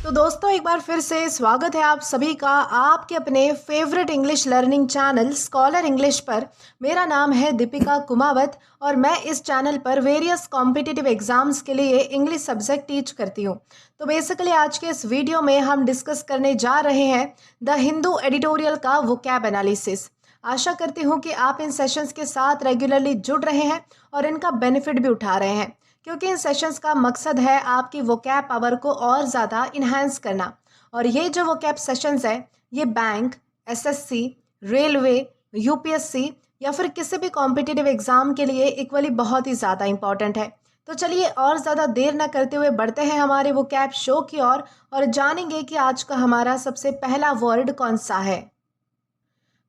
तो दोस्तों एक बार फिर से स्वागत है आप सभी का आपके अपने favourite English learning channel scholar English पर। मेरा नाम है दीपिका कुमावत और मैं इस चैनल पर वेरियस कॉम्पिटिटिव एग्जाम्स के लिए इंग्लिश सब्जेक्ट टीच करती हूँ। तो बेसिकली आज के इस वीडियो में हम डिस्कस करने जा रहे हैं द हिंदू एडिटोरियल का वोकैब एनालिसिस। आशा करती हूँ कि आप इन सेशंस के साथ रेगुलरली जुड़ रहे हैं और इनका बेनिफिट भी उठा रहे हैं, क्योंकि इन सेशंस का मकसद है आपकी वोकैब पावर को और ज़्यादा इन्हांस करना। और ये जो वोकैब सेशंस है ये बैंक, एसएससी, रेलवे, यूपीएससी या फिर किसी भी कॉम्पिटिटिव एग्ज़ाम के लिए इक्वली बहुत ही ज़्यादा इंपॉर्टेंट है। तो चलिए और ज़्यादा देर ना करते हुए बढ़ते हैं हमारे वोकैब शो की ओर और जानेंगे कि आज का हमारा सबसे पहला वर्ड कौन सा है।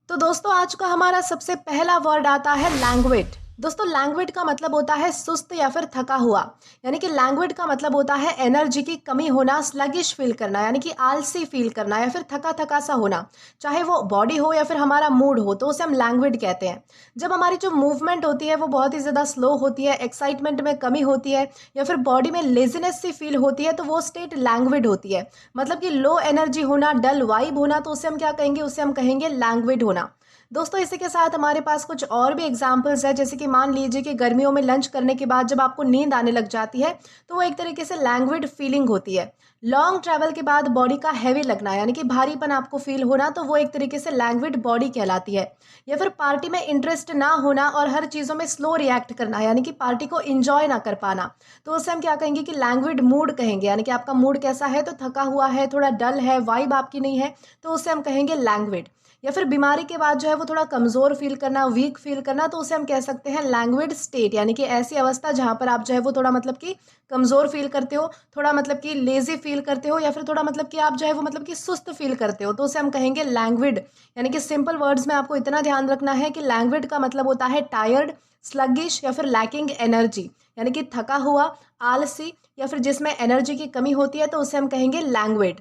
तो दोस्तों आज का हमारा सबसे पहला वर्ड आता है लैंग्वेड। दोस्तों लैंग्वेड का मतलब होता है सुस्त या फिर थका हुआ, यानी कि लैंग्वेड का मतलब होता है एनर्जी की कमी होना, स्लगिश फील करना, यानी कि आलसी फील करना या फिर थका थका सा होना, चाहे वो बॉडी हो या फिर हमारा मूड हो, तो उसे हम लैंग्वेड कहते हैं। जब हमारी जो मूवमेंट होती है वो बहुत ही ज़्यादा स्लो होती है, एक्साइटमेंट में कमी होती है या फिर बॉडी में लेजीनेस सी फील होती है, तो वो स्टेट लैंग्वेड होती है। मतलब कि लो एनर्जी होना, डल वाइब होना, तो उसे हम क्या कहेंगे, उसे हम कहेंगे लैंग्वेड होना। दोस्तों इसी के साथ हमारे पास कुछ और भी एग्जाम्पल्स है, जैसे कि मान लीजिए कि गर्मियों में लंच करने के बाद जब आपको नींद आने लग जाती है तो वो एक तरीके से लैंग्वेड फीलिंग होती है। लॉन्ग ट्रैवल के बाद बॉडी का हैवी लगना, यानी कि भारीपन आपको फील होना, तो वो एक तरीके से लैंग्वेड बॉडी कहलाती है। या फिर पार्टी में इंटरेस्ट ना होना और हर चीज़ों में स्लो रिएक्ट करना, यानी कि पार्टी को इंजॉय ना कर पाना, तो उसे हम क्या कहेंगे कि लैंग्वेड मूड कहेंगे। यानी कि आपका मूड कैसा है, तो थका हुआ है, थोड़ा डल है, वाइब आपकी नहीं है, तो उसे हम कहेंगे लैंग्वेड। या फिर बीमारी के बाद जो है वो थोड़ा कमज़ोर फील करना, वीक फील करना, तो उसे हम कह सकते हैं लैंग्वेड स्टेट, यानी कि ऐसी अवस्था जहाँ पर आप जो है वो थोड़ा मतलब कि कमज़ोर फील करते हो, थोड़ा मतलब कि लेज़ी फील करते हो, या फिर थोड़ा मतलब कि आप जो है वो मतलब कि सुस्त फील करते हो, तो उसे हम कहेंगे लैंग्वेड। यानी कि सिंपल वर्ड्स में आपको इतना ध्यान रखना है कि लैंग्वेड का मतलब होता है टायर्ड, स्लगिश या फिर लैकिंग एनर्जी, यानी कि थका हुआ, आलसी या फिर जिसमें एनर्जी की कमी होती है, तो उसे हम कहेंगे लैंग्वेड।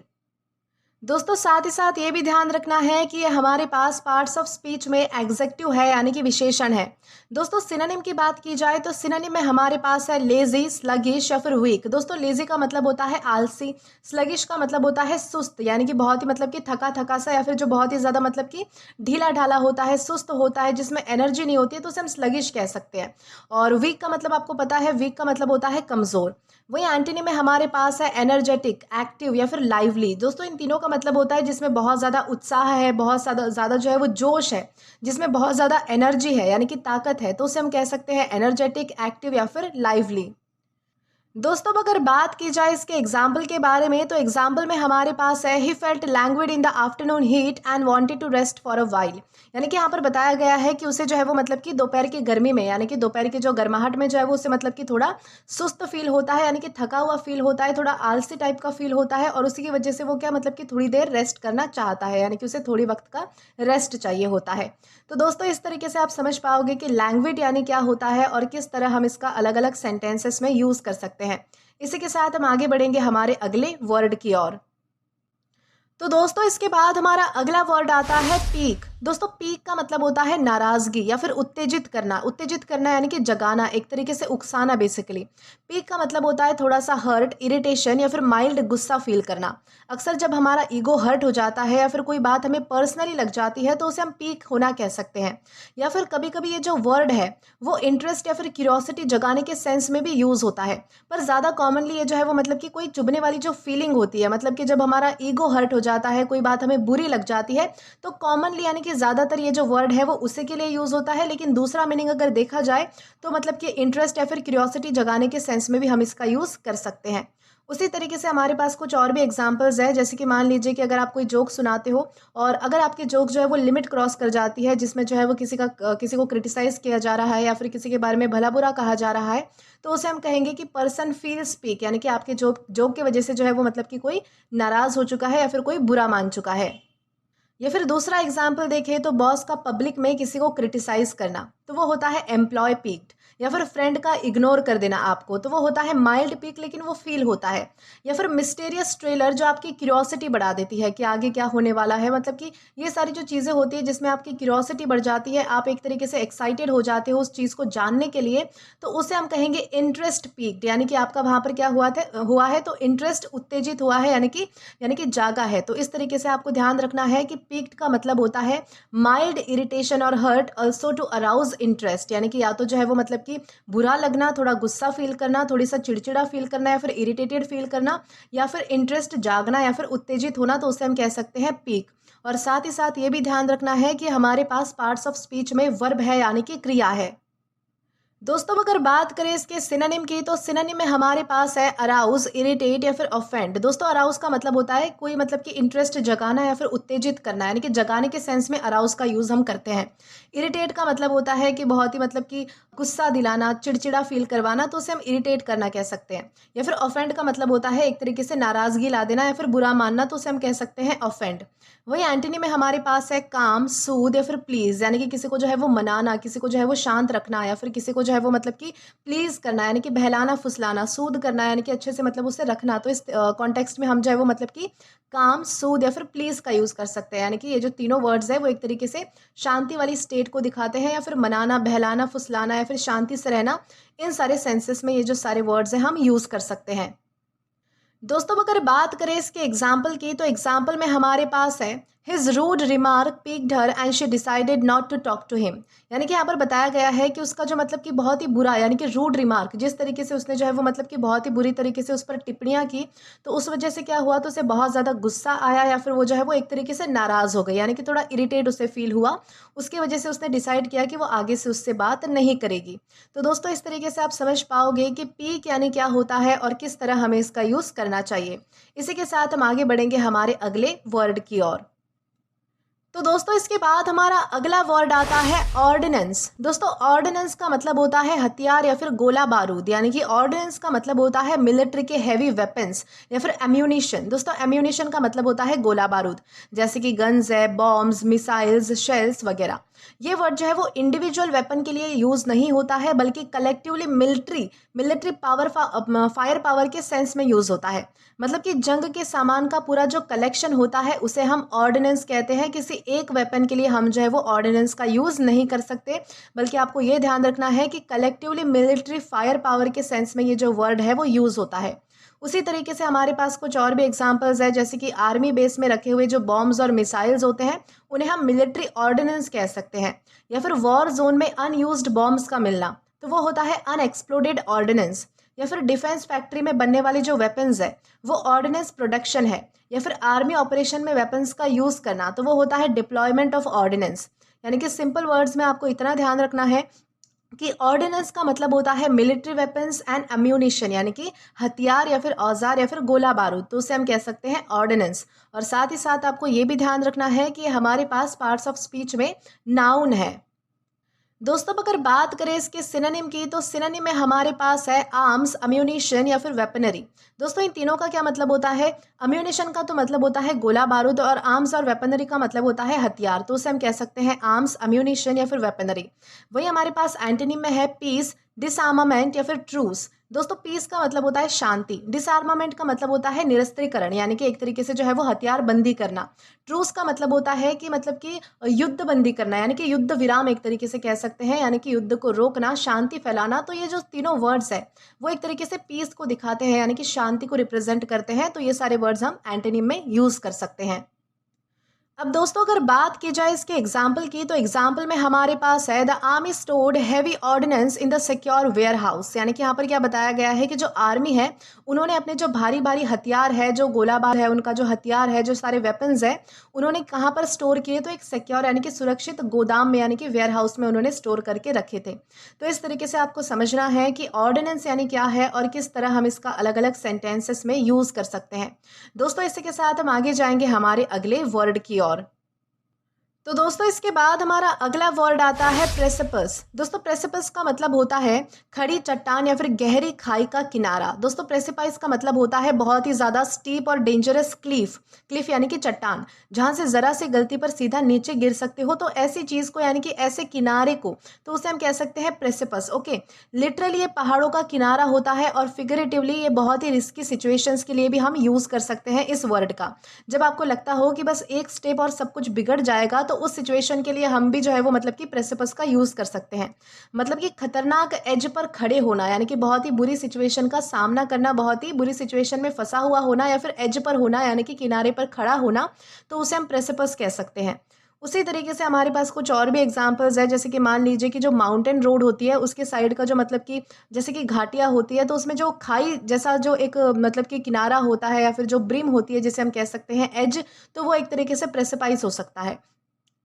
दोस्तों साथ ही साथ ये भी ध्यान रखना है कि ये हमारे पास पार्ट्स ऑफ स्पीच में एग्जेक्टिव है, यानी कि विशेषण है। दोस्तों सिनोनिम की बात की जाए तो सिनोनिम में हमारे पास है लेजी, स्लगिश या फिर वीक। दोस्तों लेजी का मतलब होता है आलसी, स्लगिश का मतलब होता है सुस्त, यानी कि बहुत ही मतलब कि थका थका सा, या फिर जो बहुत ही ज़्यादा मतलब कि ढीला ढाला होता है, सुस्त होता है, जिसमें एनर्जी नहीं होती है, तो उसे हम स्लगिश कह सकते हैं। और वीक का मतलब आपको पता है, वीक का मतलब होता है कमज़ोर। वही एंटोनिम में हमारे पास है एनर्जेटिक, एक्टिव या फिर लाइवली। दोस्तों इन तीनों का मतलब होता है जिसमें बहुत ज़्यादा उत्साह है, बहुत ज़्यादा जो है वो जोश है, जिसमें बहुत ज़्यादा एनर्जी है, यानी कि ताकत है, तो उसे हम कह सकते हैं एनर्जेटिक, एक्टिव या फिर लाइवली। दोस्तों अगर बात की जाए इसके एग्जाम्पल के बारे में, तो एग्जाम्पल में हमारे पास है he felt languid in the afternoon heat and wanted to rest for a while. यानी कि यहाँ पर बताया गया है कि उसे जो है वो मतलब कि दोपहर की गर्मी में, यानी कि दोपहर की जो गर्माहट में जो है वो उसे मतलब कि थोड़ा सुस्त फील होता है, यानी कि थका हुआ फील होता है, थोड़ा आलसी टाइप का फील होता है, और उसी की वजह से वो क्या मतलब कि थोड़ी देर रेस्ट करना चाहता है, यानी कि उसे थोड़ी वक्त का रेस्ट चाहिए होता है। तो दोस्तों इस तरीके से आप समझ पाओगे कि लैंग्वेज यानी क्या होता है और किस तरह हम इसका अलग अलग सेंटेंसेस में यूज़ कर सकते हैं। इसी के साथ हम आगे बढ़ेंगे हमारे अगले वर्ड की ओर। तो दोस्तों इसके बाद हमारा अगला वर्ड आता है पीक। दोस्तों पीक का मतलब होता है नाराजगी या फिर उत्तेजित करना। उत्तेजित करना यानी कि जगाना, एक तरीके से उकसाना बेसिकली। पीक का मतलब होता है थोड़ा सा हर्ट, इरिटेशन या फिर माइल्ड गुस्सा फील करना। अक्सर जब हमारा ईगो हर्ट हो जाता है या फिर कोई बात हमें पर्सनली लग जाती है, तो उसे हम पीक होना कह सकते हैं। या फिर कभी कभी ये जो वर्ड है वो इंटरेस्ट या फिर क्यूरियोसिटी जगाने के सेंस में भी यूज होता है, पर ज़्यादा कॉमनली ये जो है वो मतलब कि कोई चुभने वाली जो फीलिंग होती है, मतलब कि जब हमारा ईगो हर्ट हो जाता है, कोई बात हमें बुरी लग जाती है, तो कॉमनली यानी कि ज़्यादातर ये जो वर्ड है वो उसी के लिए यूज़ होता है। लेकिन दूसरा मीनिंग अगर देखा जाए तो मतलब कि इंटरेस्ट या फिर क्यूरियोसिटी जगाने के सेंस में भी हम इसका यूज़ कर सकते हैं। उसी तरीके से हमारे पास कुछ और भी एग्जांपल्स है, जैसे कि मान लीजिए कि अगर आप कोई जोक सुनाते हो और अगर आपकी जोक जो है वो लिमिट क्रॉस कर जाती है, जिसमें जो है वो किसी को क्रिटिसाइज किया जा रहा है या फिर किसी के बारे में भला बुरा कहा जा रहा है, तो उसे हम कहेंगे कि पर्सन फील स्पीक, यानी कि आपके जोक जोक की वजह से जो है वो मतलब कि कोई नाराज हो चुका है या फिर कोई बुरा मान चुका है। या फिर दूसरा एग्जाम्पल देखें तो बॉस का पब्लिक में किसी को क्रिटिसाइज करना, तो वो होता है एम्प्लॉय पीक्ड, या फिर फ्रेंड का इग्नोर कर देना आपको, तो वो होता है माइल्ड पीक, लेकिन वो फील होता है। या फिर मिस्टीरियस ट्रेलर, जो आपकी क्यूरियोसिटी बढ़ा देती है कि आगे क्या होने वाला है, मतलब कि ये सारी जो चीज़ें होती है जिसमें आपकी क्यूरियोसिटी बढ़ जाती है, आप एक तरीके से एक्साइटेड हो जाते हो उस चीज़ को जानने के लिए, तो उसे हम कहेंगे इंटरेस्ट पीक्ड, यानी कि आपका वहाँ पर क्या हुआ है, तो इंटरेस्ट उत्तेजित हुआ है, यानी कि जागा है। तो इस तरीके से आपको ध्यान रखना है कि पीक्ड का मतलब होता है माइल्ड इरिटेशन और hurt also to arouse interest, यानी कि या तो जो है वो मतलब कि बुरा लगना, थोड़ा गुस्सा फील करना, थोड़ी सा चिड़चिड़ा फील करना, या फिर इरिटेटेड फील करना, या फिर इंटरेस्ट जागना या फिर उत्तेजित होना, तो उसे हम कह सकते हैं पीक। और साथ ही साथ ये भी ध्यान रखना है कि हमारे पास पार्ट्स ऑफ स्पीच में वर्ब है, यानी कि क्रिया है। दोस्तों अगर बात करें इसके सिनोनिम की, तो सिनोनिम में हमारे पास है अराउज, इरिटेट या फिर ऑफेंड। दोस्तों अराउज का मतलब होता है कोई मतलब कि इंटरेस्ट जगाना या फिर उत्तेजित करना, यानी कि जगाने के सेंस में अराउज का यूज हम करते हैं। इरिटेट का मतलब होता है कि बहुत ही मतलब कि गुस्सा दिलाना, चिड़चिड़ा फील करवाना, तो उसे हम इरिटेट करना कह सकते हैं। या फिर ऑफेंड का मतलब होता है एक तरीके से नाराजगी ला देना या फिर बुरा मानना, तो उसे हम कह सकते हैं ऑफेंड। वही एंटोनी में हमारे पास है काम, सूद या फिर प्लीज, यानी कि किसी को जो है वो मनाना, किसी को जो है वो शांत रखना, या फिर किसी को जो है वो मतलब कि प्लीज करना, यानी कि बहलाना फुसलाना, सूद करना यानी कि अच्छे से मतलब उसे रखना। तो इस कॉन्टेक्स्ट में हम जो है वो मतलब कि काम, सूद या फिर प्लीज का यूज कर सकते हैं, यानी कि ये जो तीनों वर्ड्स है वो एक तरीके से शांति वाली स्टेट को दिखाते हैं, या फिर मनाना, बहलाना, फुसलाना या फिर शांति से रहना, इन सारे सेंसेस में ये जो सारे वर्ड्स हैं हम यूज कर सकते हैं। दोस्तों अगर बात करें इसके एग्जाम्पल की, तो एग्जाम्पल में हमारे पास है his rude remark piqued her and she decided not to talk to him, यानी कि यहाँ पर बताया गया है कि उसका जो मतलब कि बहुत ही बुरा, यानी कि रूड रिमार्क, जिस तरीके से उसने जो है वो मतलब कि बहुत ही बुरी तरीके से उस पर टिप्पणियां की, तो उस वजह से क्या हुआ, तो उसे बहुत ज़्यादा गुस्सा आया, या फिर वो जो है वो एक तरीके से नाराज़ हो गई, यानी कि थोड़ा इरिटेट उसे फील हुआ। उसकी वजह से उसने डिसाइड किया कि वो आगे से उससे बात नहीं करेगी। तो दोस्तों इस तरीके से आप समझ पाओगे कि पीक यानी क्या होता है और किस तरह हमें इसका यूज़ करना चाहिए। इसी के साथ हम आगे बढ़ेंगे हमारे अगले वर्ड की ओर। तो दोस्तों इसके बाद हमारा अगला वर्ड आता है ऑर्डिनेंस। दोस्तों ऑर्डिनेंस का मतलब होता है हथियार या फिर गोला बारूद, यानी कि ऑर्डिनेंस का मतलब होता है मिलिट्री के हैवी वेपन्स या फिर एम्यूनिशन। दोस्तों एम्यूनिशन का मतलब होता है गोला बारूद, जैसे कि गन्स है, बॉम्ब्स, मिसाइल्स, शेल्स वगैरह। ये वर्ड जो है वो इंडिविजुअल वेपन के लिए यूज नहीं होता है, बल्कि collectively military military power fire power के सेंस में यूज होता है। मतलब कि जंग के सामान का पूरा जो कलेक्शन होता है उसे हम ऑर्डिनेंस कहते हैं। किसी एक वेपन के लिए हम जो है वो ऑर्डिनेंस का यूज नहीं कर सकते, बल्कि आपको ये ध्यान रखना है कि कलेक्टिवली मिलिट्री फायर पावर के सेंस में ये जो वर्ड है वो यूज होता है। उसी तरीके से हमारे पास कुछ और भी एग्जांपल्स है, जैसे कि आर्मी बेस में रखे हुए जो बॉम्ब्स और मिसाइल्स होते हैं उन्हें हम मिलिट्री ऑर्डिनेंस कह सकते हैं। या फिर वॉर जोन में अनयूज्ड बॉम्ब्स का मिलना, तो वो होता है अनएक्सप्लोडेड ऑर्डिनेंस। या फिर डिफेंस फैक्ट्री में बनने वाली जो वेपन्स है वो ऑर्डिनेंस प्रोडक्शन है। या फिर आर्मी ऑपरेशन में वेपन्स का यूज करना, तो वो होता है डिप्लॉयमेंट ऑफ ऑर्डिनेंस। यानी कि सिंपल वर्ड्स में आपको इतना ध्यान रखना है कि ऑर्डिनेंस का मतलब होता है मिलिट्री वेपन्स एंड अम्यूनिशन, यानी कि हथियार या फिर औजार या फिर गोला बारूद, तो उसे हम कह सकते हैं ऑर्डिनेंस। और साथ ही साथ आपको ये भी ध्यान रखना है कि हमारे पास पार्ट्स ऑफ स्पीच में नाउन है। दोस्तों अगर बात करें इसके सिनोनिम की, तो सिनोनिम में हमारे पास है आर्म्स, अम्यूनिशन या फिर वेपनरी। दोस्तों इन तीनों का क्या मतलब होता है? अम्यूनिशन का तो मतलब होता है गोला बारूद, और आर्म्स और वेपनरी का मतलब होता है हथियार, तो उसे हम कह सकते हैं आर्म्स, अम्यूनिशन या फिर वेपनरी। वही हमारे पास एंटोनिम में है पीस, डिसआर्मामेंट या फिर ट्रूस। दोस्तों पीस का मतलब होता है शांति, डिसआर्मामेंट का मतलब होता है निरस्त्रीकरण, यानी कि एक तरीके से जो है वो हथियार बंदी करना। ट्रूस का मतलब होता है कि मतलब कि युद्ध बंदी करना, यानी कि युद्ध विराम एक तरीके से कह सकते हैं, यानी कि युद्ध को रोकना, शांति फैलाना। तो ये जो तीनों वर्ड्स है वो एक तरीके से पीस को दिखाते हैं, यानी कि शांति को रिप्रेजेंट करते हैं। तो ये सारे वर्ड्स हम एंटोनिम में यूज कर सकते हैं। अब दोस्तों अगर बात की जाए इसके एग्जाम्पल की, तो एग्जाम्पल में हमारे पास है the army stored heavy ordnance in the secure warehouse, यानी कि यहाँ पर क्या बताया गया है कि जो आर्मी है उन्होंने अपने जो भारी भारी हथियार है, जो गोलाबार है, उनका जो हथियार है, जो सारे वेपन्स है, उन्होंने कहाँ पर स्टोर किए? तो एक सिक्योर यानी कि सुरक्षित गोदाम में, यानी कि वेयर हाउस में उन्होंने स्टोर करके रखे थे। तो इस तरीके से आपको समझना है कि ऑर्डिनेंस यानी क्या है और किस तरह हम इसका अलग अलग सेंटेंसेस में यूज कर सकते हैं। दोस्तों इसी के साथ हम आगे जाएंगे हमारे अगले वर्ड की ओर। तो दोस्तों इसके बाद हमारा अगला वर्ड आता है प्रेसिपस। दोस्तों प्रेसिपस का मतलब होता है खड़ी चट्टान या फिर गहरी खाई का किनारा। दोस्तों प्रेसिपाइस का मतलब होता है बहुत ही ज़्यादा स्टीप और डेंजरस क्लिफ। क्लिफ यानी कि चट्टान, जहाँ से ज़रा सी गलती पर सीधा नीचे गिर सकते हो। तो ऐसी चीज़ को यानी कि ऐसे किनारे को तो उसे हम कह सकते हैं प्रेसिपस। ओके, लिटरली ये पहाड़ों का किनारा होता है और फिगरेटिवली ये बहुत ही रिस्की सिचुएशंस के लिए भी हम यूज़ कर सकते हैं इस वर्ड का। जब आपको लगता हो कि बस एक स्टेप और सब कुछ बिगड़ जाएगा तो उस सिचुएशन के लिए हम भी जो है वो मतलब कि प्रेसिपस का यूज़ कर सकते हैं। मतलब कि खतरनाक एज पर खड़े होना, यानी कि बहुत ही बुरी सिचुएशन का सामना करना, बहुत ही बुरी सिचुएशन में फंसा हुआ होना या फिर एज पर होना यानी कि किनारे पर खड़ा होना, तो उसे हम प्रेसिपस कह सकते हैं। उसी तरीके से हमारे पास कुछ और भी एग्जांपल्स है, जैसे कि मान लीजिए कि जो माउंटेन रोड होती है उसके साइड का जो मतलब कि जैसे कि घाटियाँ होती है तो उसमें जो खाई जैसा जो एक मतलब कि किनारा होता है या फिर जो ब्रिम होती है जिसे हम कह सकते हैं एज, तो वो एक तरीके से प्रेसिपाइस हो सकता है।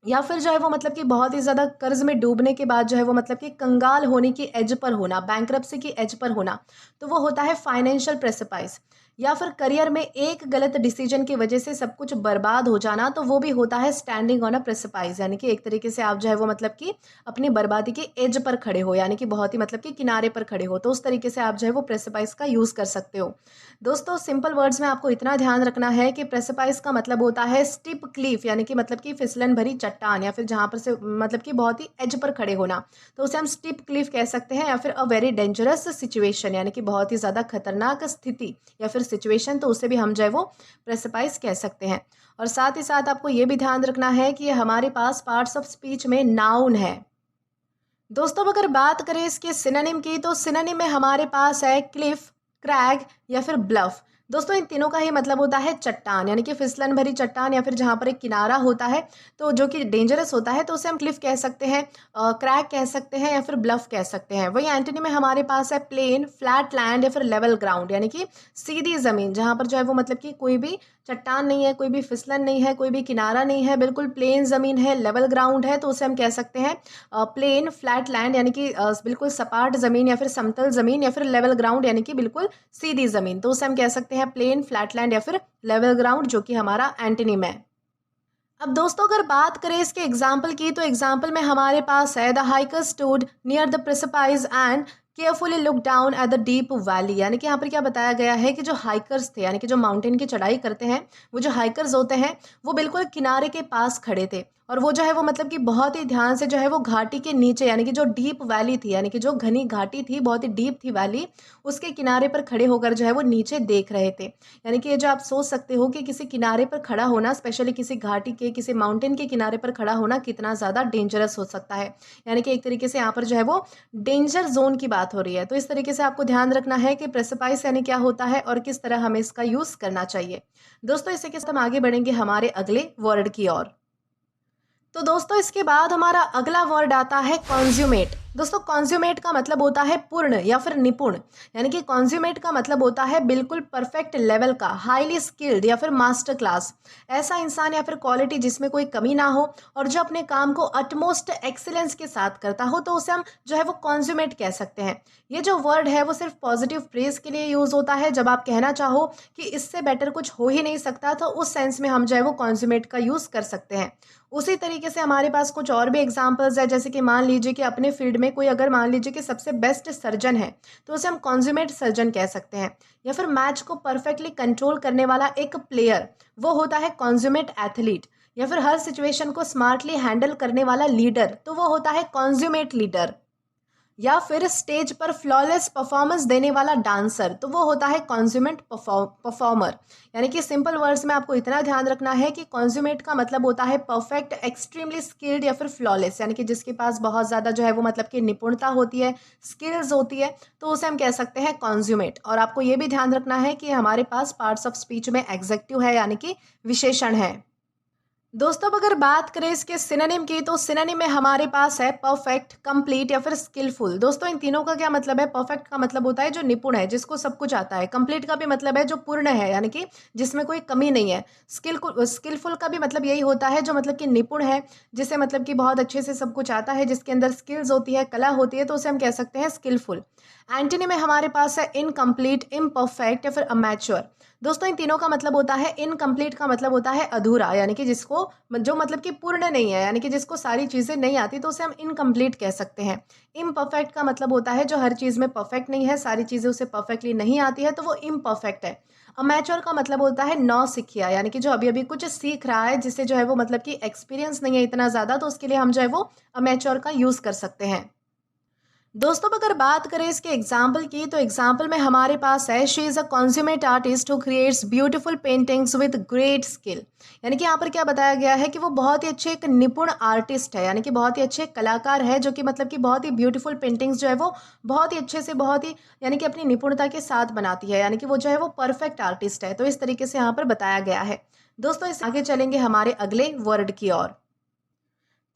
या फिर जो है वो मतलब कि बहुत ही ज़्यादा कर्ज में डूबने के बाद जो है वो मतलब कि कंगाल होने की एज पर होना, बैंक्रप्सी की एज पर होना, तो वो होता है फाइनेंशियल प्रेसिपाइस। या फिर करियर में एक गलत डिसीजन की वजह से सब कुछ बर्बाद हो जाना, तो वो भी होता है स्टैंडिंग ऑन अ प्रेसिपाइस। यानी कि एक तरीके से आप जो है वो मतलब कि अपनी बर्बादी की एज पर खड़े हो, यानी कि बहुत ही मतलब कि किनारे पर खड़े हो, तो उस तरीके से आप जो है वो प्रेसिपाइस का यूज़ कर सकते हो। दोस्तों सिंपल वर्ड्स में आपको इतना ध्यान रखना है कि प्रेसिपाइस का मतलब होता है स्टिप क्लीफ, यानी कि मतलब कि फिसलन भरी चट्टान या फिर जहाँ पर से मतलब कि बहुत ही एज पर खड़े होना, तो उसे हम स्टिप क्लीफ कह सकते हैं। या फिर अ वेरी डेंजरस सिचुएशन, यानी कि बहुत ही ज़्यादा खतरनाक स्थिति या फिर सिचुएशन, तो उसे भी हम जो है वो प्रेसिपाइस कह सकते हैं। और साथ ही साथ आपको ये भी ध्यान रखना है कि ये हमारे पास पार्ट्स ऑफ स्पीच में नाउन है। दोस्तों अगर बात करें इसके सिनोनिम की, तो सिनोनिम में हमारे पास है क्लिफ, क्रैग या फिर ब्लफ। दोस्तों इन तीनों का ही मतलब होता है चट्टान, यानी कि फिसलन भरी चट्टान या फिर जहाँ पर एक किनारा होता है तो जो कि डेंजरस होता है, तो उसे हम क्लिफ कह सकते हैं, क्रैग कह सकते हैं या फिर ब्लफ कह सकते हैं। वही एंटोनी में हमारे पास है प्लेन, फ्लैट लैंड या फिर लेवल ग्राउंड, यानी कि सीधी ज़मीन, जहाँ पर जो है वो मतलब कि कोई भी चट्टान नहीं है, कोई भी फिसलन नहीं है, कोई भी किनारा नहीं है, बिल्कुल प्लेन ज़मीन है, लेवल ग्राउंड है, तो उसे हम कह सकते हैं प्लेन, फ्लैट लैंड यानी कि बिल्कुल सपाट ज़मीन या फिर समतल ज़मीन, या फिर लेवल ग्राउंड यानी कि बिल्कुल सीधी ज़मीन, तो उसे हम कह सकते हैं प्लेन, फ्लैट लैंड या फिर लेवल ग्राउंड, जो कि हमारा एंटोनिम है। अब दोस्तों अगर बात करें इसके एग्जाम्पल की, तो एग्जाम्पल में हमारे पास है the hiker stood near the precipice and carefully look down at the deep valley. यानी कि यहाँ पर क्या बताया गया है कि जो हाइकर्स थे, यानी कि जो माउंटेन की चढ़ाई करते हैं, वो जो हाइकर्स होते हैं वो बिल्कुल किनारे के पास खड़े थे, और वो जो है वो मतलब कि बहुत ही ध्यान से जो है वो घाटी के नीचे, यानी कि जो डीप वैली थी, यानी कि जो घनी घाटी थी, बहुत ही डीप थी वैली, उसके किनारे पर खड़े होकर जो है वो नीचे देख रहे थे। यानी कि ये जो आप सोच सकते हो कि किसी किनारे पर खड़ा होना, स्पेशली किसी घाटी के, किसी माउंटेन के किनारे पर खड़ा होना कितना ज़्यादा डेंजरस हो सकता है। यानी कि एक तरीके से यहाँ पर जो है वो डेंजर जोन की बात हो रही है। तो इस तरीके से आपको ध्यान रखना है कि प्रेसिपाइस यानी क्या होता है और किस तरह हमें इसका यूज़ करना चाहिए। दोस्तों इसी के साथ हम आगे बढ़ेंगे हमारे अगले वर्ड की ओर। तो दोस्तों इसके बाद हमारा अगला वर्ड आता है कॉन्ज्यूमेट। दोस्तों कॉन्ज्यूमेट का मतलब होता है पूर्ण या फिर निपुण, यानी कि कॉन्ज्यूमेट का मतलब होता है बिल्कुल परफेक्ट लेवल का, हाईली स्किल्ड या फिर मास्टर क्लास। ऐसा इंसान या फिर क्वालिटी जिसमें कोई कमी ना हो और जो अपने काम को अटमोस्ट एक्सीलेंस के साथ करता हो, तो उसे हम जो है वो कॉन्ज्यूमेट कह सकते हैं। ये जो वर्ड है वो सिर्फ पॉजिटिव प्रेज के लिए यूज़ होता है, जब आप कहना चाहो कि इससे बेटर कुछ हो ही नहीं सकता, तो उस सेंस में हम जो है वो कॉन्ज्यूमेट का यूज़ कर सकते हैं। उसी तरीके से हमारे पास कुछ और भी एग्जांपल्स है, जैसे कि मान लीजिए कि अपने फील्ड में कोई अगर मान लीजिए कि सबसे बेस्ट सर्जन है, तो उसे हम कॉन्ज्यूमेट सर्जन कह सकते हैं। या फिर मैच को परफेक्टली कंट्रोल करने वाला एक प्लेयर, वो होता है कॉन्ज्यूमेट एथलीट। या फिर हर सिचुएशन को स्मार्टली हैंडल करने वाला लीडर, तो वो होता है कॉन्ज्यूमेट लीडर। या फिर स्टेज पर फ्लॉलेस परफॉर्मेंस देने वाला डांसर, तो वो होता है कॉन्ज्यूमेट परफॉर्मर। यानी कि सिंपल वर्ड्स में आपको इतना ध्यान रखना है कि कॉन्ज्यूमेट का मतलब होता है परफेक्ट, एक्सट्रीमली स्किल्ड या फिर फ्लॉलेस, यानी कि जिसके पास बहुत ज़्यादा जो है वो मतलब कि निपुणता होती है, स्किल्स होती है, तो उसे हम कह सकते हैं कॉन्ज्यूमेट। और आपको ये भी ध्यान रखना है कि हमारे पास पार्ट्स ऑफ स्पीच में एग्जेक्टिव है, यानी कि विशेषण है। दोस्तों अब अगर बात करें इसके सिनोनिम की, तो सिनोनिम में हमारे पास है परफेक्ट, कंप्लीट या फिर स्किलफुल। दोस्तों इन तीनों का क्या मतलब है? परफेक्ट का मतलब होता है जो निपुण है, जिसको सब कुछ आता है। कंप्लीट का भी मतलब है जो पूर्ण है, यानी कि जिसमें कोई कमी नहीं है। स्किलफुल का भी मतलब यही होता है जो मतलब कि निपुण है, जिसे मतलब कि बहुत अच्छे से सब कुछ आता है, जिसके अंदर स्किल्स होती है, कला होती है, तो उसे हम कह सकते हैं स्किलफुल। एंटोनी में हमारे पास है इनकम्प्लीट, इम्परफेक्ट या फिर अमैच्योर। दोस्तों इन तीनों का मतलब होता है इनकम्प्लीट का मतलब होता है अधूरा, यानी कि जिसको जो मतलब कि पूर्ण नहीं है, यानी कि जिसको सारी चीज़ें नहीं आती तो उसे हम इनकम्प्लीट कह सकते हैं। इम्परफेक्ट का मतलब होता है जो हर चीज़ में परफेक्ट नहीं है, सारी चीज़ें उसे परफेक्टली नहीं आती है तो वो इम्परफेक्ट है। अमैच्योर का मतलब होता है नौसिखिया, यानी कि जो अभी-अभी कुछ सीख रहा है जिससे जो है वो मतलब कि एक्सपीरियंस नहीं है इतना ज़्यादा, तो उसके लिए हम जो है वो अमैच्योर का यूज़ कर सकते हैं। दोस्तों अगर बात करें इसके एग्जाम्पल की, तो एग्जाम्पल में हमारे पास है she is a consummate artist who creates beautiful paintings with great skill. यानी कि यहाँ पर क्या बताया गया है कि वो बहुत ही अच्छे एक निपुण आर्टिस्ट है, यानी कि बहुत ही अच्छे कलाकार है जो कि मतलब कि बहुत ही ब्यूटीफुल पेंटिंग्स जो है वो बहुत ही अच्छे से, बहुत ही यानी कि अपनी निपुणता के साथ बनाती है, यानी कि वो जो है वो परफेक्ट आर्टिस्ट है। तो इस तरीके से यहाँ पर बताया गया है। दोस्तों इस आगे चलेंगे हमारे अगले वर्ड की ओर।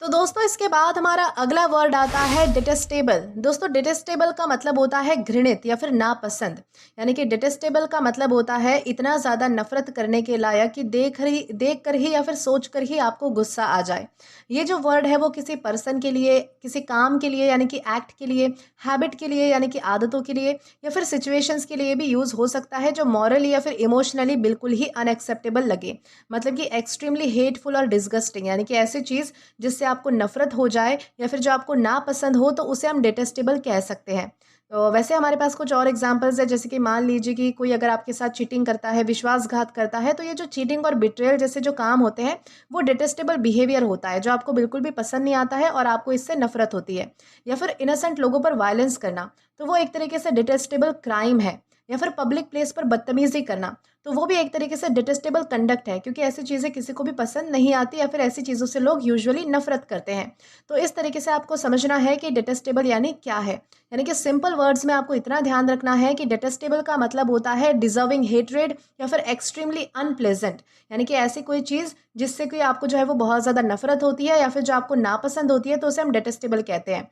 तो दोस्तों इसके बाद हमारा अगला वर्ड आता है डिटेस्टेबल। दोस्तों डिटेस्टेबल का मतलब होता है घृणित या फिर नापसंद। यानी कि डिटेस्टेबल का मतलब होता है इतना ज़्यादा नफरत करने के लायक कि देख कर ही या फिर सोच कर ही आपको गुस्सा आ जाए। ये जो वर्ड है वो किसी पर्सन के लिए, किसी काम के लिए यानी कि एक्ट के लिए, हैबिट के लिए यानी कि आदतों के लिए, या फिर सिचुएशंस के लिए भी यूज़ हो सकता है जो मॉरली या फिर इमोशनली बिल्कुल ही अनएक्सेप्टेबल लगे। मतलब कि एक्सट्रीमली हेटफुल और डिसगस्टिंग, यानी कि ऐसी चीज़ जिससे आपको नफ़रत हो जाए या फिर जो आपको नापसंद हो तो उसे हम डिटेस्टेबल कह सकते हैं। तो वैसे हमारे पास कुछ और एग्जांपल्स है, जैसे कि मान लीजिए कि कोई अगर आपके साथ चीटिंग करता है, विश्वासघात करता है, तो ये जो चीटिंग और बिट्रेयल जैसे जो काम होते हैं वो डिटेस्टेबल बिहेवियर होता है जो आपको बिल्कुल भी पसंद नहीं आता है और आपको इससे नफरत होती है। या फिर इनोसेंट लोगों पर वायलेंस करना, तो वो एक तरीके से डिटेस्टेबल क्राइम है। या फिर पब्लिक प्लेस पर बदतमीजी करना, तो वो भी एक तरीके से डिटेस्टेबल कंडक्ट है, क्योंकि ऐसी चीज़ें किसी को भी पसंद नहीं आती या फिर ऐसी चीज़ों से लोग यूजुअली नफरत करते हैं। तो इस तरीके से आपको समझना है कि डिटेस्टेबल यानी क्या है। यानी कि सिंपल वर्ड्स में आपको इतना ध्यान रखना है कि डिटेस्टेबल का मतलब होता है डिजर्विंग हेट्रेड या फिर एक्सट्रीमली अनप्लेजेंट, यानी कि ऐसी कोई चीज़ जिससे कि आपको जो है वो बहुत ज़्यादा नफरत होती है या फिर जो आपको नापसंद होती है, तो उसे हम डिटेस्टेबल कहते हैं।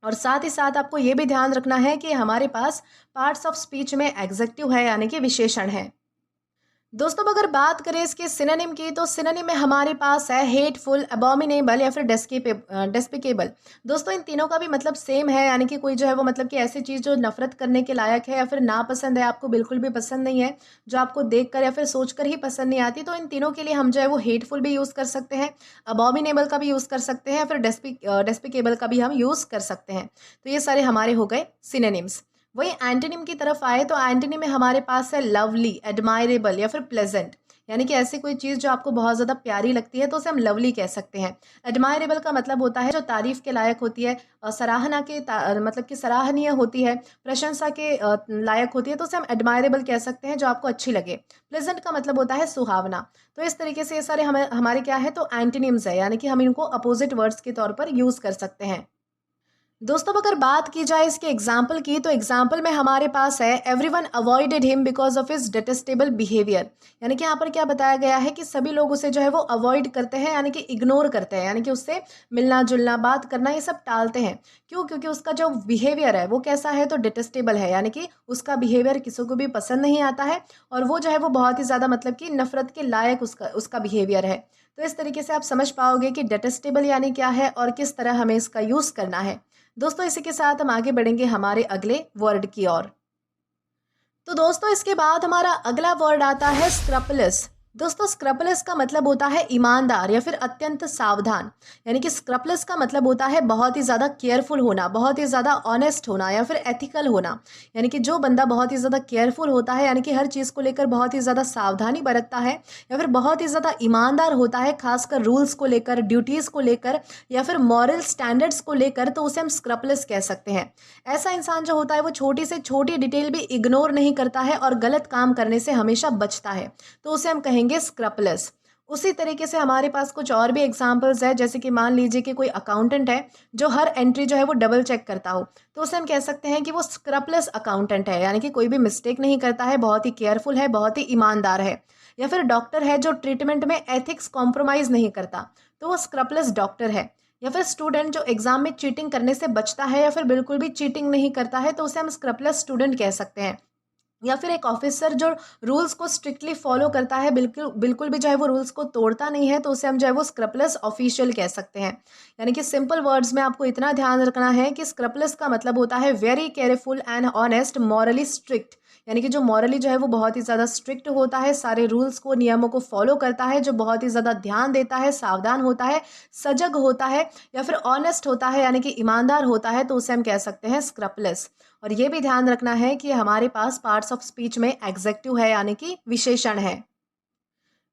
और साथ ही साथ आपको ये भी ध्यान रखना है कि हमारे पास पार्ट्स ऑफ स्पीच में एग्जेक्टिव है, यानी कि विशेषण है। दोस्तों अब अगर बात करें इसके सिनोनिम की, तो सिनोनिम में हमारे पास है हेटफुल, अबॉमिनेबल या फिर डेस्पिकेबल। दोस्तों इन तीनों का भी मतलब सेम है, यानी कि कोई जो है वो मतलब कि ऐसी चीज़ जो नफरत करने के लायक है या फिर नापसंद है, आपको बिल्कुल भी पसंद नहीं है, जो आपको देखकर या फिर सोचकर ही पसंद नहीं आती, तो इन तीनों के लिए हम जो है वो हेटफुल भी यूज़ कर सकते हैं, अबॉमिनेबल का भी यूज़ कर सकते हैं, फिर डेस्पिकेबल का भी हम यूज़ कर सकते हैं। तो ये सारे हमारे हो गए सिनोनिम्स। वही एंटोनिम की तरफ आए तो एंटोनिम में हमारे पास है लवली, एडमायरेबल या फिर प्लेजेंट। यानी कि ऐसी कोई चीज़ जो आपको बहुत ज़्यादा प्यारी लगती है तो उसे हम लवली कह सकते हैं। एडमायरेबल का मतलब होता है जो तारीफ के लायक होती है, सराहना के मतलब कि सराहनीय होती है, प्रशंसा के लायक होती है, तो उसे हम एडमायरेबल कह सकते हैं जो आपको अच्छी लगे। प्लेजेंट का मतलब होता है सुहावना। तो इस तरीके से ये सारे हमें हमारे क्या है, तो एंटोनिम्स है, यानी कि हम इनको अपोजिट वर्ड्स के तौर पर यूज़ कर सकते हैं। दोस्तों अगर बात की जाए इसके एग्जाम्पल की, तो एग्जाम्पल में हमारे पास है everyone avoided him because of his detestable behaviour. यानी कि यहाँ पर क्या बताया गया है कि सभी लोग उसे जो है वो अवॉइड करते हैं, यानी कि इग्नोर करते हैं, यानी कि उससे मिलना जुलना, बात करना, ये सब टालते हैं। क्यों? क्योंकि उसका जो बिहेवियर है वो कैसा है, तो डिटेस्टेबल है, यानी कि उसका बिहेवियर किसी को भी पसंद नहीं आता है और वो जो है वो बहुत ही ज़्यादा मतलब कि नफरत के लायक उसका उसका बिहेवियर है। तो इस तरीके से आप समझ पाओगे कि डिटेस्टेबल यानी क्या है और किस तरह हमें इसका यूज़ करना है। दोस्तों इसी के साथ हम आगे बढ़ेंगे हमारे अगले वर्ड की ओर। तो दोस्तों इसके बाद हमारा अगला वर्ड आता है स्क्रपलस। दोस्तों स्क्रपलस का मतलब होता है ईमानदार या फिर अत्यंत सावधान। यानी कि स्क्रपलस का मतलब होता है बहुत ही ज़्यादा केयरफुल होना, बहुत ही ज़्यादा ऑनेस्ट होना या फिर एथिकल होना। यानी कि जो बंदा बहुत ही ज़्यादा केयरफुल होता है, यानी कि हर चीज़ को लेकर बहुत ही ज़्यादा सावधानी बरतता है या फिर बहुत ही ज़्यादा ईमानदार होता है, खासकर रूल्स को लेकर, ड्यूटीज़ को लेकर या फिर मॉरल स्टैंडर्ड्स को लेकर, तो उसे हम स्क्रपलस कह सकते हैं। ऐसा इंसान जो होता है वो छोटी से छोटी डिटेल भी इग्नोर नहीं करता है और गलत काम करने से हमेशा बचता है, तो उसे हम कहेंगे स्क्रपलस। उसी तरीके से हमारे पास कुछ और भी एग्जांपल्स है, जैसे कि मान लीजिए कि कोई अकाउंटेंट है जो हर एंट्री जो है वो डबल चेक करता हो, तो उसे हम कह सकते हैं कि वो स्क्रपलस अकाउंटेंट है, यानी कि कोई भी मिस्टेक नहीं करता है, बहुत ही केयरफुल है, बहुत ही ईमानदार है। या फिर डॉक्टर है जो ट्रीटमेंट में एथिक्स कॉम्प्रोमाइज़ नहीं करता, तो वो स्क्रपलस डॉक्टर है। या फिर स्टूडेंट जो एग्जाम में चीटिंग करने से बचता है या फिर बिल्कुल भी चीटिंग नहीं करता है, तो उसे हम स्क्रपलस स्टूडेंट कह सकते हैं। या फिर एक ऑफिसर जो रूल्स को स्ट्रिक्टली फॉलो करता है, बिल्कुल बिल्कुल भी जो है वो रूल्स को तोड़ता नहीं है, तो उसे हम जो है वो स्क्रपलस ऑफिशियल कह सकते हैं। यानी कि सिंपल वर्ड्स में आपको इतना ध्यान रखना है कि स्क्रपलस का मतलब होता है very careful and honest, morally strict. यानी कि जो मॉरली जो है वो बहुत ही ज़्यादा स्ट्रिक्ट होता है, सारे रूल्स को, नियमों को फॉलो करता है, जो बहुत ही ज़्यादा ध्यान देता है, सावधान होता है, सजग होता है, या फिर ऑनेस्ट होता है यानी कि ईमानदार होता है, तो उसे हम कह सकते हैं स्क्रपलेस। और ये भी ध्यान रखना है कि हमारे पास पार्ट्स ऑफ स्पीच में एग्जेक्टिव है यानी कि विशेषण है।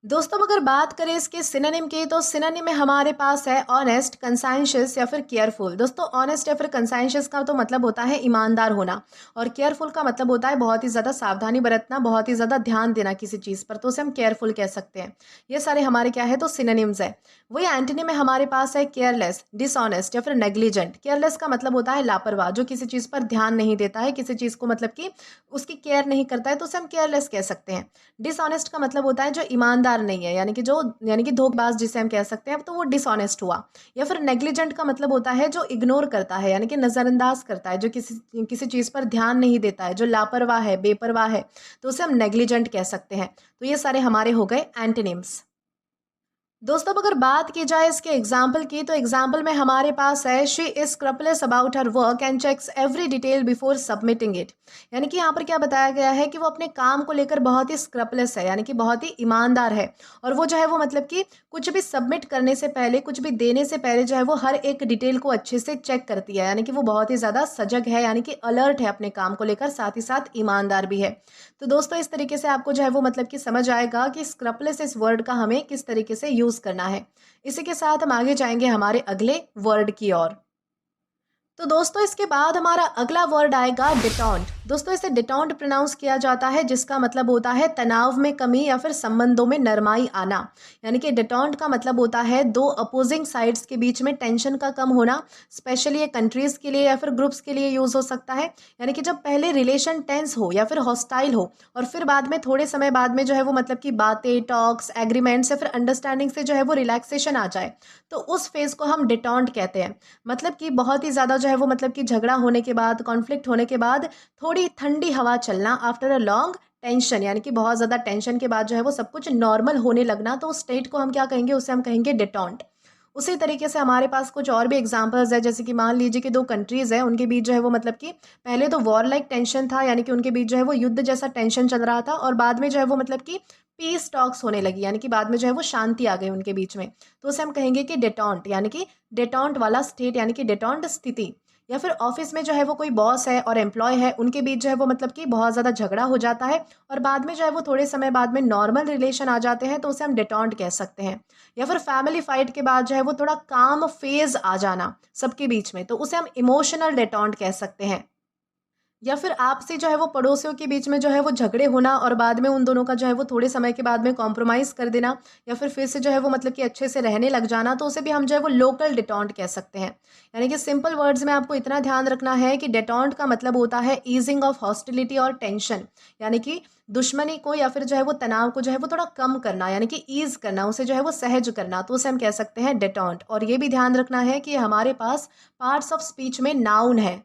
दोस्तों अगर बात करें इसके सिनोनिम की, तो सिनोनिम में हमारे पास है ऑनेस्ट, कंसाइंशियस या फिर केयरफुल। दोस्तों ऑनेस्ट या फिर कंसाइंशियस का तो मतलब होता है ईमानदार होना, और केयरफुल का मतलब होता है बहुत ही ज़्यादा सावधानी बरतना, बहुत ही ज़्यादा ध्यान देना किसी चीज़ पर, तो उसे हम केयरफुल कह सकते हैं। ये सारे हमारे क्या है, तो सिनोनिम्स है। वही एंटोनिम में हमारे पास है केयरलेस, डिसऑनेस्ट या फिर नेग्लिजेंट। केयरलेस का मतलब होता है लापरवाह, जो किसी चीज़ पर ध्यान नहीं देता है, किसी चीज़ को मतलब कि उसकी केयर नहीं करता है, तो उसे हम केयरलेस कह सकते हैं। डिसऑनेस्ट का मतलब होता है जो ईमानदार नहीं है, यानी कि धोखेबाज जिसे हम कह सकते हैं, तो वो डिसऑनेस्ट हुआ। या फिर नेग्लिजेंट का मतलब होता है जो इग्नोर करता है, यानी कि नज़रअंदाज करता है, जो किसी चीज़ पर ध्यान नहीं देता है, जो लापरवाह है, बेपरवाह है, तो उसे हम नेग्लिजेंट कह सकते हैं। तो ये सारे हमारे हो गए एंटोनिम्स। दोस्तों अब अगर बात की जाए इसके एग्जाम्पल की, तो एग्जाम्पल में हमारे पास है she is scrupulous about her work and checks every detail before submitting it. यानी कि यहाँ पर क्या बताया गया है कि वो अपने काम को लेकर बहुत ही स्क्रपलेस है, यानी कि बहुत ही ईमानदार है, और वो जो है वो मतलब कि कुछ भी सबमिट करने से पहले, कुछ भी देने से पहले जो है वो हर एक डिटेल को अच्छे से चेक करती है, यानी कि वो बहुत ही ज़्यादा सजग है, यानी कि अलर्ट है अपने काम को लेकर, साथ ही साथ ईमानदार भी है। तो दोस्तों इस तरीके से आपको जो है वो मतलब कि समझ आएगा कि स्क्रपलेस इस वर्ड का हमें किस तरीके से यूज़ करना है। इसी के साथ हम आगे जाएंगे हमारे अगले वर्ड की ओर। तो दोस्तों इसके बाद हमारा अगला वर्ड आएगा डिटॉन्ट। दोस्तों इसे डिटॉन्ट प्रोनाउंस किया जाता है, जिसका मतलब होता है तनाव में कमी या फिर संबंधों में नरमाई आना। यानी कि डिटॉन्ट का मतलब होता है दो अपोजिंग साइड्स के बीच में टेंशन का कम होना। स्पेशली ये कंट्रीज के लिए या फिर ग्रुप्स के लिए यूज हो सकता है। यानी कि जब पहले रिलेशन टेंस हो या फिर हॉस्टाइल हो, और फिर बाद में थोड़े समय बाद में जो है वो मतलब कि बातें, टॉक्स, एग्रीमेंट्स या फिर अंडरस्टैंडिंग से जो है वो रिलैक्सेशन आ जाए, तो उस फेज को हम डिटॉन्ट कहते हैं। मतलब कि बहुत ही ज़्यादा जो है वो मतलब कि झगड़ा होने के बाद, कॉन्फ्लिक्ट होने के बाद थोड़ी ठंडी हवा चलना, आफ्टर अ लॉन्ग टेंशन, यानी कि बहुत ज़्यादा टेंशन के बाद जो है वो सब कुछ नॉर्मल होने लगना, तो उस स्टेट को हम क्या कहेंगे, उसे हम कहेंगे डिटॉन्ट। उसी तरीके से हमारे पास कुछ और भी एग्जांपल्स है, जैसे कि मान लीजिए कि दो कंट्रीज़ हैं, उनके बीच जो है वो मतलब कि पहले तो वॉर लाइक टेंशन था, यानी कि उनके बीच जो है वो युद्ध जैसा टेंशन चल रहा था, और बाद में जो है वो मतलब कि पीस टॉक्स होने लगी, यानी कि बाद में जो है वो शांति आ गई उनके बीच में, तो उसे हम कहेंगे कि डेटॉन्ट, यानी कि डेटॉन्ट वाला स्टेट, यानी कि डेटॉन्ट स्थिति। या फिर ऑफिस में जो है वो कोई बॉस है और एम्प्लॉय है, उनके बीच जो है वो मतलब कि बहुत ज़्यादा झगड़ा हो जाता है, और बाद में जो है वो थोड़े समय बाद में नॉर्मल रिलेशन आ जाते हैं, तो उसे हम डेटॉन्ट कह सकते हैं। या फिर फैमिली फाइट के बाद जो है वो थोड़ा काम फेज आ जाना सबके बीच में, तो उसे हम इमोशनल डेटॉन्ट कह सकते हैं। या फिर आपसी जो है वो पड़ोसियों के बीच में जो है वो झगड़े होना, और बाद में उन दोनों का जो है वो थोड़े समय के बाद में कॉम्प्रोमाइज़ कर देना, या फिर से जो है वो मतलब कि अच्छे से रहने लग जाना, तो उसे भी हम जो है वो लोकल डिटॉन्ट कह सकते हैं। यानी कि सिंपल वर्ड्स में आपको इतना ध्यान रखना है कि डिटॉन्ट का मतलब होता है ईजिंग ऑफ हॉस्टिलिटी और टेंशन, यानी कि दुश्मनी को या फिर जो है वो तनाव को जो है वो थोड़ा कम करना, यानी कि ईज करना, उसे जो है वो सहज करना, तो उसे हम कह सकते हैं डिटॉन्ट। और ये भी ध्यान रखना है कि हमारे पास पार्ट्स ऑफ स्पीच में नाउन है।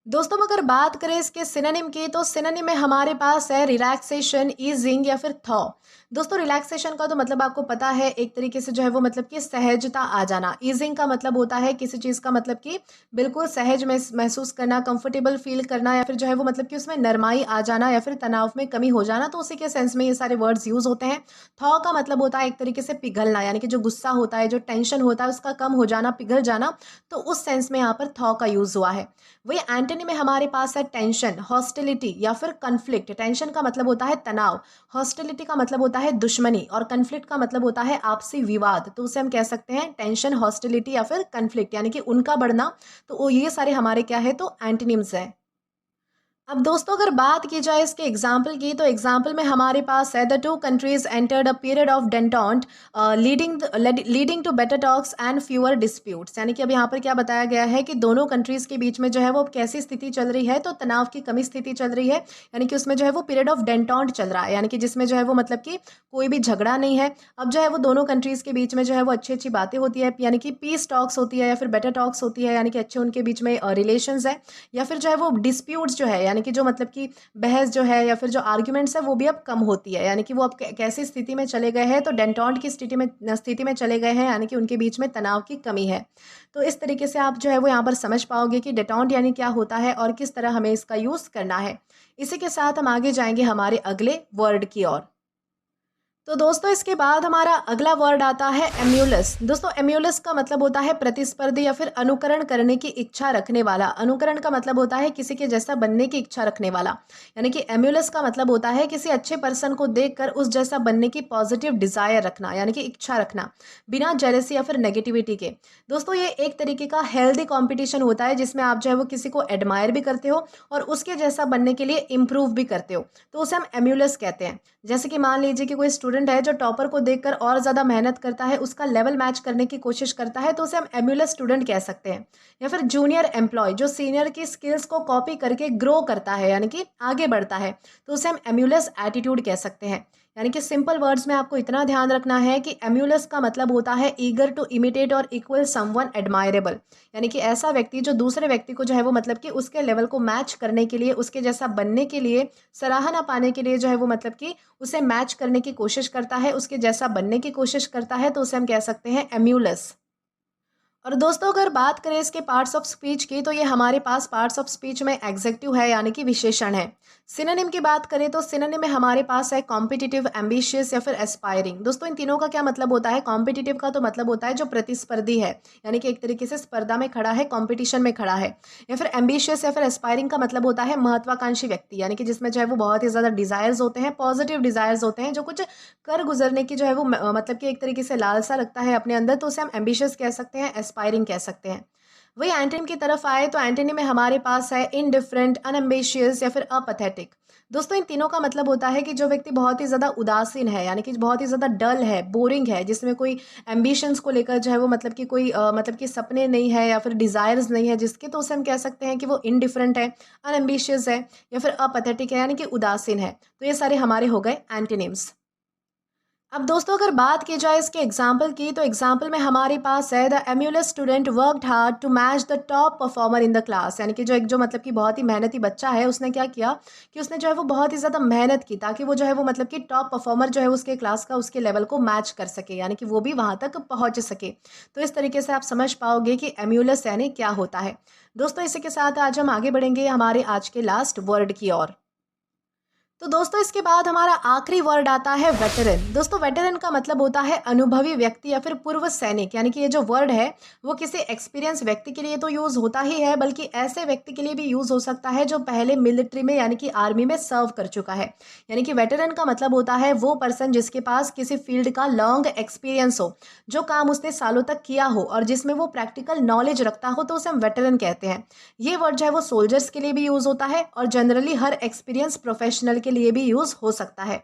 दोस्तों अगर बात करें इसके सिनोनिम की, तो सिनोनिम में हमारे पास है रिलैक्सेशन, ईजिंग या फिर थॉ। दोस्तों रिलैक्सेशन का तो मतलब आपको पता है, एक तरीके से जो है वो मतलब कि सहजता आ जाना। ईजिंग का मतलब होता है किसी चीज़ का मतलब कि बिल्कुल सहज महसूस करना, कंफर्टेबल फील करना, या फिर जो है वो मतलब कि उसमें नरमाई आ जाना, या फिर तनाव में कमी हो जाना, तो उसी के सेंस में ये सारे वर्ड्स यूज होते हैं। थॉ का मतलब होता है एक तरीके से पिघलना, यानी कि जो गुस्सा होता है, जो टेंशन होता है, उसका कम हो जाना, पिघल जाना, तो उस सेंस में यहाँ पर थॉ का यूज हुआ है। वही एंटोनी में हमारे पास है टेंशन, हॉस्टिलिटी या फिर कन्फ्लिक्ट। टेंशन का मतलब होता है तनाव, हॉस्टिलिटी का मतलब होता है दुश्मनी, और कन्फ्लिक्ट का मतलब होता है आपसी विवाद, तो उसे हम कह सकते हैं टेंशन, हॉस्टिलिटी या फिर कन्फ्लिक्ट, यानी कि उनका बढ़ना। तो ये सारे हमारे क्या है, तो एंटोनिम्स है। अब दोस्तों अगर बात की जाए इसके एग्जाम्पल की, तो एग्जाम्पल में हमारे पास है the two countries entered a period of detente leading to better talks and fewer disputes. यानी कि अब यहाँ पर क्या बताया गया है कि दोनों कंट्रीज के बीच में जो है वो कैसी स्थिति चल रही है, तो तनाव की कमी स्थिति चल रही है, यानी कि उसमें जो है वो पीरियड ऑफ डेंटॉन्ट चल रहा है, यानी कि जिसमें जो है वो मतलब कि कोई भी झगड़ा नहीं है। अब जो है वो दोनों कंट्रीज के बीच में जो है वो अच्छी अच्छी बातें होती है, यानी कि पीस टॉक्स होती है या फिर बेटर टॉक्स होती है, यानी कि अच्छे उनके बीच में रिलेशंस है। या फिर जो है वो डिस्प्यूट्स जो है, यानी यानी कि जो मतलब कि बहस जो है या फिर जो आर्ग्यूमेंट्स है वो भी अब कम होती है, यानी कि वो अब कैसी स्थिति में चले गए हैं, तो डेंटॉन्ट की स्थिति में चले गए हैं, यानी कि उनके बीच में तनाव की कमी है। तो इस तरीके से आप जो है वो यहाँ पर समझ पाओगे कि डेटॉन्ट यानी क्या होता है और किस तरह हमें इसका यूज़ करना है। इसी के साथ हम आगे जाएंगे हमारे अगले वर्ड की ओर। तो दोस्तों इसके बाद हमारा अगला वर्ड आता है एम्यूलस। दोस्तों एम्यूलस का मतलब होता है प्रतिस्पर्धी या फिर अनुकरण करने की इच्छा रखने वाला। अनुकरण का मतलब होता है किसी के जैसा बनने की इच्छा रखने वाला, यानी कि एम्यूलस का मतलब होता है किसी अच्छे पर्सन को देखकर उस जैसा बनने की पॉजिटिव डिजायर रखना, यानी कि इच्छा रखना, बिना जेलसी या फिर नेगेटिविटी के। दोस्तों ये एक तरीके का हेल्दी कॉम्पिटिशन होता है जिसमें आप जो है वो किसी को एडमायर भी करते हो और उसके जैसा बनने के लिए इम्प्रूव भी करते हो, तो उसे हम एम्यूलस कहते हैं। जैसे कि मान लीजिए कि कोई स्टूडेंट है जो टॉपर को देखकर और ज़्यादा मेहनत करता है, उसका लेवल मैच करने की कोशिश करता है, तो उसे हम एम्यूलस स्टूडेंट कह सकते हैं। या फिर जूनियर एम्प्लॉय जो सीनियर की स्किल्स को कॉपी करके ग्रो करता है, यानी कि आगे बढ़ता है, तो उसे हम एम्यूलस एटीट्यूड कह सकते हैं। यानी कि सिंपल वर्ड्स में आपको इतना ध्यान रखना है कि एम्यूलस का मतलब होता है ईगर टू इमिटेट और इक्वल समवन एडमायरेबल, यानी कि ऐसा व्यक्ति जो दूसरे व्यक्ति को जो है वो मतलब कि उसके लेवल को मैच करने के लिए, उसके जैसा बनने के लिए, सराहना पाने के लिए जो है वो मतलब कि उसे मैच करने की कोशिश करता है, उसके जैसा बनने की कोशिश करता है, तो उसे हम कह सकते हैं एम्यूलस। और दोस्तों अगर बात करें इसके पार्ट्स ऑफ स्पीच की, तो ये हमारे पास पार्ट्स ऑफ स्पीच में एग्जेक्टिव है, यानी कि विशेषण है। सिनोनिम की बात करें तो सिनोनिम में हमारे पास है कॉम्पिटिटिव, एम्बिशियस या फिर एस्पायरिंग। दोस्तों इन तीनों का क्या मतलब होता है? कॉम्पिटिटिव का तो मतलब होता है जो प्रतिस्पर्धी है, यानी कि एक तरीके से स्पर्धा में खड़ा है, कॉम्पिटिशन में खड़ा है। या फिर एम्बिशियस या फिर एस्पायरिंग का मतलब होता है महत्वाकांक्षी व्यक्ति, यानी कि जिसमें जो है वो बहुत ही ज़्यादा डिजायर्स होते हैं, पॉजिटिव डिजायर्स होते हैं, जो कुछ कर गुजरने की जो है वो मतलब कि एक तरीके से लालसा रखता है अपने अंदर, तो उसे हम एम्बिशियस कह सकते हैं, एस्पायरिंग कह सकते हैं। वही एंटोनिम की तरफ आए तो एंटोनिम में हमारे पास है इनडिफरेंट, अनएम्बिशियस या फिर अपैथेटिक। दोस्तों इन तीनों का मतलब होता है कि जो व्यक्ति बहुत ही ज़्यादा उदासीन है, यानी कि बहुत ही ज़्यादा डल है, बोरिंग है, जिसमें कोई एम्बिशंस को लेकर जो है वो मतलब कि कोई मतलब कि सपने नहीं है या फिर डिज़ायर्स नहीं है जिसके, तो उसे हम कह सकते हैं कि वो इनडिफरेंट है, अनएम्बिशियस है या फिर अपैथेटिक है, यानी कि उदासीन है। तो ये सारे हमारे हो गए एंटोनिम्स। अब दोस्तों अगर बात की जाए इसके एग्जाम्पल की, तो एग्जाम्पल में हमारे पास है the emulous student worked hard to match the top performer in the class, यानी कि जो मतलब कि बहुत ही मेहनती बच्चा है, उसने क्या किया कि उसने जो है वो बहुत ही ज़्यादा मेहनत की ताकि वो जो है वो मतलब कि टॉप परफॉर्मर जो है उसके क्लास का, उसके लेवल को मैच कर सके, यानी कि वो भी वहाँ तक पहुँच सके। तो इस तरीके से आप समझ पाओगे कि एम्यूलस यानी क्या होता है। दोस्तों इसी के साथ आज हम आगे बढ़ेंगे हमारे आज के लास्ट वर्ड की ओर। तो दोस्तों इसके बाद हमारा आखिरी वर्ड आता है वेटरन। दोस्तों वेटरन का मतलब होता है अनुभवी व्यक्ति या फिर पूर्व सैनिक, यानी कि ये जो वर्ड है वो किसी एक्सपीरियंस व्यक्ति के लिए तो यूज़ होता ही है, बल्कि ऐसे व्यक्ति के लिए भी यूज़ हो सकता है जो पहले मिलिट्री में, यानी कि आर्मी में सर्व कर चुका है। यानी कि वेटरन का मतलब होता है वो पर्सन जिसके पास किसी फील्ड का लॉन्ग एक्सपीरियंस हो, जो काम उसने सालों तक किया हो और जिसमें वो प्रैक्टिकल नॉलेज रखता हो, तो उसे हम वेटरन कहते हैं। ये वर्ड जो है वो सोल्जर्स के लिए भी यूज़ होता है और जनरली हर एक्सपीरियंस प्रोफेशनल के लिए भी यूज़ हो सकता है।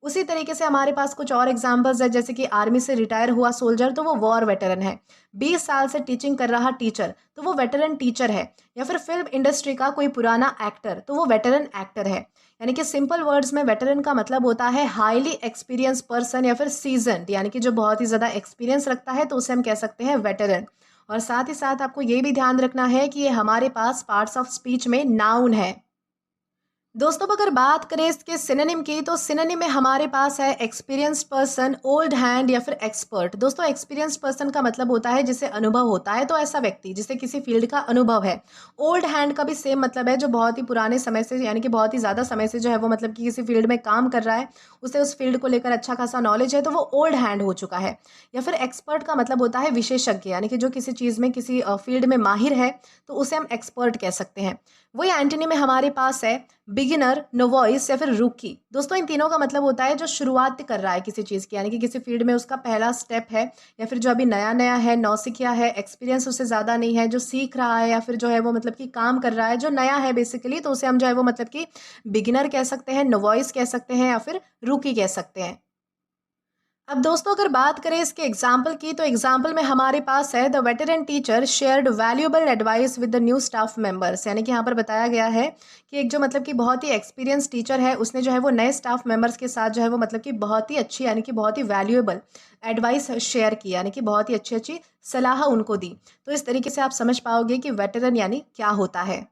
उसी तरीके से हमारे पास कुछ और एग्जांपल्स है, जैसे कि आर्मी से रिटायर हुआ सोल्जर तो वो वॉर वेटरन है। 20 साल से टीचिंग कर रहा टीचर तो वो वेटरन टीचर है। या फिर फिल्म इंडस्ट्री का कोई पुराना एक्टर तो वो वेटरन एक्टर है। यानी कि सिंपल वर्ड्स में वेटरन का मतलब होता है हाईली एक्सपीरियंस पर्सन या फिर सीजन्ड, यानी कि जो बहुत ही ज़्यादा एक्सपीरियंस रखता है, तो उसे हम कह सकते हैं वेटरन। और साथ ही साथ आपको ये भी ध्यान रखना है कि ये हमारे पास पार्ट्स ऑफ स्पीच में नाउन है। दोस्तों अब अगर बात करें इसके सिनोनिम की, तो सिनोनिम में हमारे पास है एक्सपीरियंस्ड पर्सन, ओल्ड हैंड या फिर एक्सपर्ट। दोस्तों एक्सपीरियंस्ड पर्सन का मतलब होता है जिसे अनुभव होता है, तो ऐसा व्यक्ति जिसे किसी फील्ड का अनुभव है। ओल्ड हैंड का भी सेम मतलब है, जो बहुत ही पुराने समय से, यानी कि बहुत ही ज़्यादा समय से जो है वो मतलब कि किसी फील्ड में काम कर रहा है, उसे उस फील्ड को लेकर अच्छा खासा नॉलेज है, तो वो ओल्ड हैंड हो चुका है। या फिर एक्सपर्ट का मतलब होता है विशेषज्ञ, यानी कि जो किसी चीज़ में, किसी फील्ड में माहिर है, तो उसे हम एक्सपर्ट कह सकते हैं। वही एंटोनी में हमारे पास है बिगिनर, नोवाइस या फिर रूकी। दोस्तों इन तीनों का मतलब होता है जो शुरुआत कर रहा है किसी चीज़ की, यानी कि किसी फील्ड में उसका पहला स्टेप है, या फिर जो अभी नया नया है, नौसिखिया है, एक्सपीरियंस उससे ज़्यादा नहीं है, जो सीख रहा है या फिर जो है वो मतलब कि काम कर रहा है, जो नया है बेसिकली, तो उसे हम जो है वो मतलब कि बिगिनर कह सकते हैं, नोवाइस कह सकते हैं या फिर रूकी कह सकते हैं। अब दोस्तों अगर बात करें इसके एग्जाम्पल की, तो एग्जाम्पल में हमारे पास है the veteran teacher shared valuable advice with the new staff members, यानी कि यहाँ पर बताया गया है कि एक जो मतलब कि बहुत ही एक्सपीरियंस टीचर है, उसने जो है वो नए स्टाफ मेंबर्स के साथ जो है वो मतलब कि बहुत ही अच्छी, यानी कि बहुत ही वैल्यूएबल एडवाइस शेयर की, यानी कि बहुत ही अच्छी अच्छी सलाह उनको दी। तो इस तरीके से आप समझ पाओगे कि वेटरन यानी क्या होता है।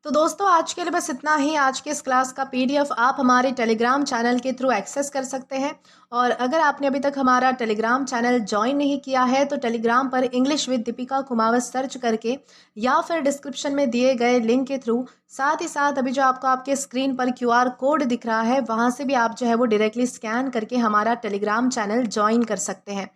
तो दोस्तों आज के लिए बस इतना ही। आज के इस क्लास का पीडीएफ आप हमारे टेलीग्राम चैनल के थ्रू एक्सेस कर सकते हैं। और अगर आपने अभी तक हमारा टेलीग्राम चैनल ज्वाइन नहीं किया है तो टेलीग्राम पर English with Deepika Kumawat search करके या फिर डिस्क्रिप्शन में दिए गए लिंक के थ्रू, साथ ही साथ अभी जो आपको आपके स्क्रीन पर क्यूआर कोड दिख रहा है वहाँ से भी आप जो है वो डायरेक्टली स्कैन करके हमारा टेलीग्राम चैनल ज्वाइन कर सकते हैं,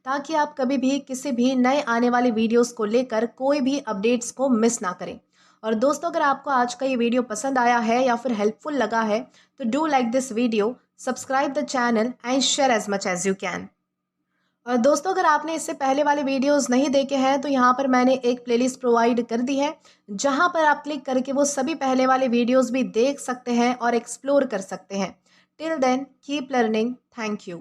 ताकि आप कभी भी किसी भी नए आने वाले वीडियोज़ को लेकर कोई भी अपडेट्स को मिस ना करें। और दोस्तों अगर आपको आज का ये वीडियो पसंद आया है या फिर हेल्पफुल लगा है तो do like this video, subscribe the channel and share as much as you can. और दोस्तों अगर आपने इससे पहले वाले वीडियोस नहीं देखे हैं तो यहाँ पर मैंने एक प्लेलिस्ट प्रोवाइड कर दी है, जहाँ पर आप क्लिक करके वो सभी पहले वाले वीडियोस भी देख सकते हैं और एक्सप्लोर कर सकते हैं। Till then keep learning. Thank you.